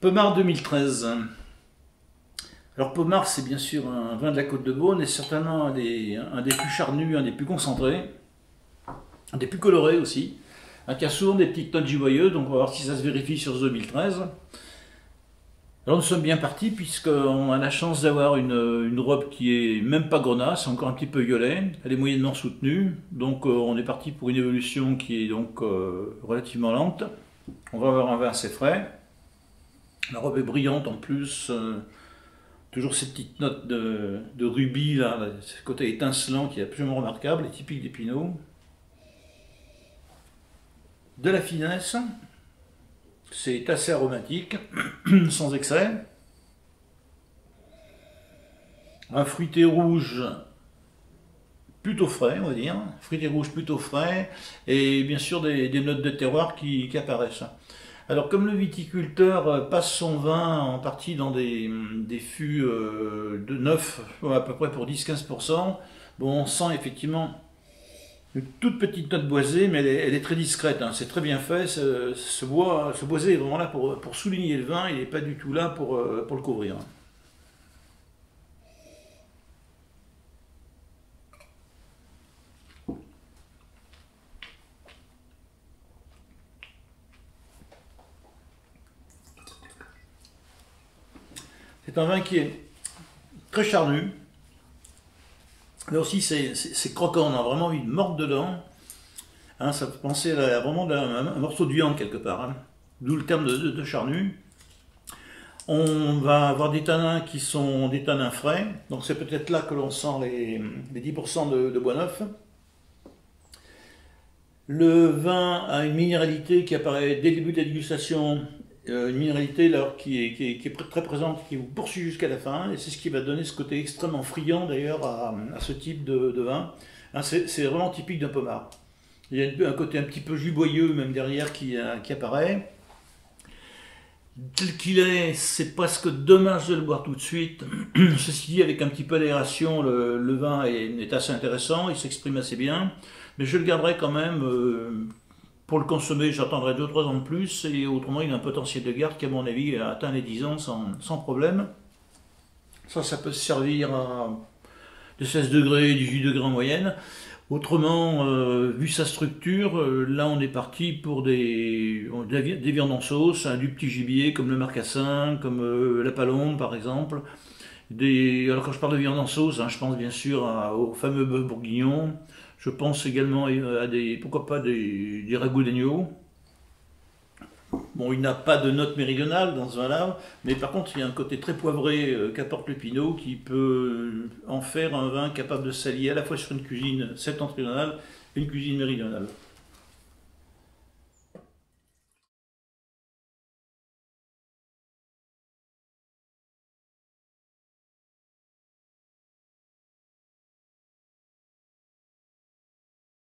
Pommard 2013. Alors Pommard, c'est bien sûr un vin de la Côte de Beaune et certainement un des plus charnus, un des plus concentrés, un des plus colorés aussi. Qui a souvent des petites notes giboyeuses, donc on va voir si ça se vérifie sur ce 2013. Alors nous sommes bien partis puisqu'on a la chance d'avoir une robe qui est même pas grenasse, encore un petit peu violet, elle est moyennement soutenue, donc on est parti pour une évolution qui est donc relativement lente. On va avoir un vin assez frais, la robe est brillante en plus, toujours ces petites notes de rubis, là, ce côté étincelant qui est absolument remarquable et typique des Pinots. De la finesse, c'est assez aromatique, sans excès. Un fruité rouge plutôt frais, on va dire. Fruité rouge plutôt frais. Et bien sûr des notes de terroir qui apparaissent. Alors comme le viticulteur passe son vin en partie dans des fûts de neuf, à peu près pour 10-15%, bon, on sent effectivement une toute petite note boisée, mais elle est très discrète, hein. C'est très bien fait. Ce boisé est vraiment là pour souligner le vin, il n'est pas du tout là pour le couvrir. C'est un vin qui est très charnu, mais aussi c'est croquant, on a vraiment envie de mordre dedans. Hein, ça peut penser à vraiment un morceau de viande quelque part, hein. D'où le terme de charnu. On va avoir des tanins qui sont des tanins frais, donc c'est peut-être là que l'on sent les 10% de bois neuf. Le vin a une minéralité qui apparaît dès le début de la dégustation, une minéralité alors, qui est très présente, qui vous poursuit jusqu'à la fin, et c'est ce qui va donner ce côté extrêmement friand d'ailleurs à ce type de vin. Hein, c'est vraiment typique d'un pommard. Il y a un côté un petit peu juboyeux même derrière qui apparaît. Tel qu'il est, c'est presque dommage de le boire tout de suite. Ceci dit, avec un petit peu d'aération, le vin est assez intéressant, il s'exprime assez bien. Mais je le garderai quand même, pour le consommer, j'attendrai 2-3 ans de plus, et autrement il a un potentiel de garde qui à mon avis atteint les 10 ans sans problème. Ça peut se servir à de 16 degrés, 18 degrés en moyenne. Autrement, vu sa structure, là on est parti pour des viandes en sauce, hein, du petit gibier comme le marcassin, comme la palombe par exemple. Alors quand je parle de viande en sauce, hein, je pense bien sûr au fameux bœuf bourguignon. Je pense également à pourquoi pas des ragoûts d'agneau. Bon, il n'a pas de note méridionale dans ce vin-là, mais par contre, il y a un côté très poivré qu'apporte le Pinot qui peut en faire un vin capable de s'allier à la fois sur une cuisine septentrionale et une cuisine méridionale.